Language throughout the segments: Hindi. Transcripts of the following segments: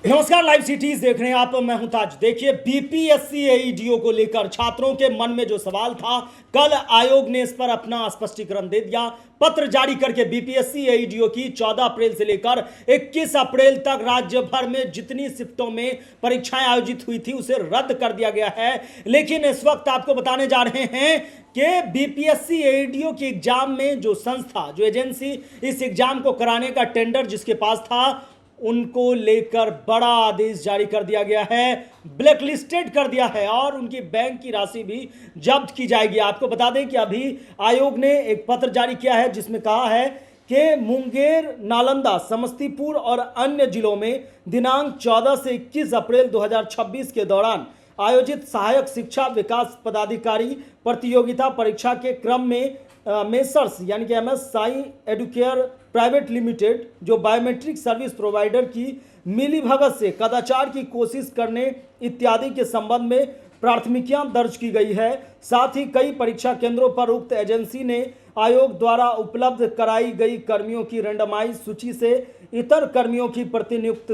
नमस्कार, लाइव सिटीज देख रहे हैं आप। मैं हूं ताज। देखिए, बीपीएससी एईडीओ को लेकर छात्रों के मन में जो सवाल था, कल आयोग ने इस पर अपना स्पष्टीकरण दे दिया। पत्र जारी करके बीपीएससी एईडीओ की 14 अप्रैल से लेकर 21 अप्रैल तक राज्य भर में जितनी शिफ्टों में परीक्षाएं आयोजित हुई थी उसे रद्द कर दिया गया है। लेकिन इस वक्त आपको बताने जा रहे हैं कि बीपीएससी एईडीओ के एग्जाम में जो संस्था, जो एजेंसी इस एग्जाम को कराने का टेंडर जिसके पास था, उनको लेकर बड़ा आदेश जारी कर दिया गया है, ब्लैकलिस्टेड कर दिया है और उनकी बैंक की राशि भी जब्त की जाएगी। आपको बता दें कि अभी आयोग ने एक पत्र जारी किया है जिसमें कहा है कि मुंगेर, नालंदा, समस्तीपुर और अन्य जिलों में दिनांक 14 से 21 अप्रैल 2026 के दौरान आयोजित सहायक शिक्षा विकास पदाधिकारी प्रतियोगिता परीक्षा के क्रम में मेसर्स यानी कि MS Sai Educare private limited, जो बायोमेट्रिक सर्विस प्रोवाइडर की मिलीभगत से कदाचार की कोशिश करने इत्यादि के संबंध में प्राथमिकियां दर्ज की गई है। साथ ही कई परीक्षा केंद्रों पर उक्त एजेंसी ने आयोग द्वारा उपलब्ध कराई गई कर्मियों की रैंडमाइज सूची से इतर कर्मियों की प्रतिनियुक्त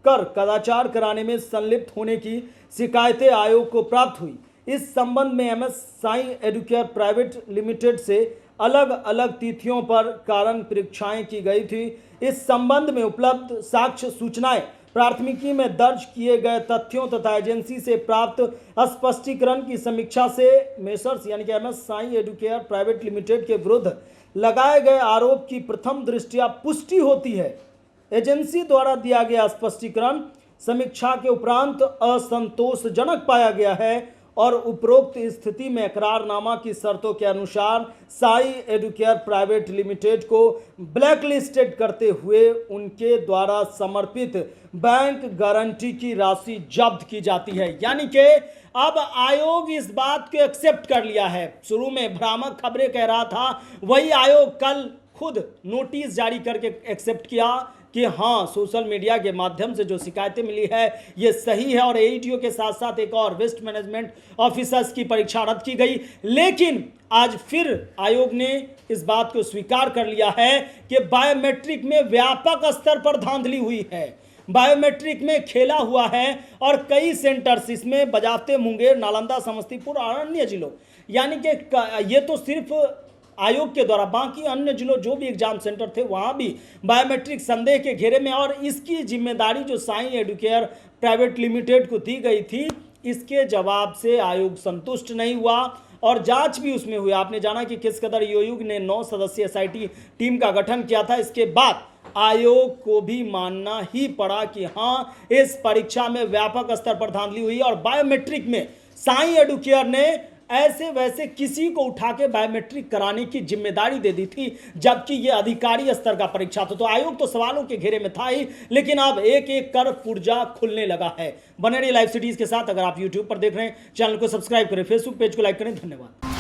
कर कदाचार कराने में संलिप्त होने की शिकायतें आयोग को प्राप्त हुई। इस संबंध में MS Sai Educare private limited से अलग अलग तिथियों पर कारण परीक्षाएं की गई थी। इस संबंध में उपलब्ध साक्ष्य सूचनाएं, प्राथमिकी में दर्ज किए गए तथ्यों तथा एजेंसी से प्राप्त स्पष्टीकरण की समीक्षा से मेसर्स यानी कि MS Sai Educare private limited के विरुद्ध लगाए गए आरोप की प्रथम दृष्टया पुष्टि होती है। एजेंसी द्वारा दिया गया स्पष्टीकरण समीक्षा के उपरांत असंतोषजनक पाया गया है और उपरोक्त स्थिति में करारनामा की शर्तों के अनुसार साई एडुकेयर प्राइवेट लिमिटेड को ब्लैकलिस्टेड करते हुए उनके द्वारा समर्पित बैंक गारंटी की राशि जब्त की जाती है। यानी कि अब आयोग इस बात को एक्सेप्ट कर लिया है। शुरू में भ्रामक खबरें कह रहा था, वही आयोग कल खुद नोटिस जारी करके एक्सेप्ट किया कि हाँ, सोशल मीडिया के माध्यम से जो शिकायतें मिली है ये सही है और एईडीओ के साथ साथ एक और वेस्ट मैनेजमेंट ऑफिसर्स की परीक्षा रद्द की गई। लेकिन आज फिर आयोग ने इस बात को स्वीकार कर लिया है कि बायोमेट्रिक में व्यापक स्तर पर धांधली हुई है, बायोमेट्रिक में खेला हुआ है और कई सेंटर्स इसमें बजाते मुंगेर, नालंदा, समस्तीपुर और अन्य जिलों, यानी कि ये तो सिर्फ आयोग के द्वारा, बाकी अन्य जिलों जो भी एग्जाम सेंटर थे वहां भी बायोमेट्रिक संदेह के घेरे में, और इसकी जिम्मेदारी जो साई एडुकेयर प्राइवेट लिमिटेड को दी गई थी, इसके जवाब से आयोग संतुष्ट नहीं हुआ और जांच भी उसमें हुई। आपने जाना कि किस कदर आयोग ने 9 सदस्यीय SIT टीम का गठन किया था। इसके बाद आयोग को भी मानना ही पड़ा कि हाँ, इस परीक्षा में व्यापक स्तर पर धांधली हुई और बायोमेट्रिक में साई एडुकेयर ने ऐसे वैसे किसी को उठा के बायोमेट्रिक कराने की जिम्मेदारी दे दी थी, जबकि यह अधिकारी स्तर का परीक्षा था। तो आयोग तो सवालों के घेरे में था ही, लेकिन अब एक एक कर पुर्जा खुलने लगा है। बने रहिए लाइव सिटीज के साथ। अगर आप यूट्यूब पर देख रहे हैं, चैनल को सब्सक्राइब करें, फेसबुक पेज को लाइक करें। धन्यवाद।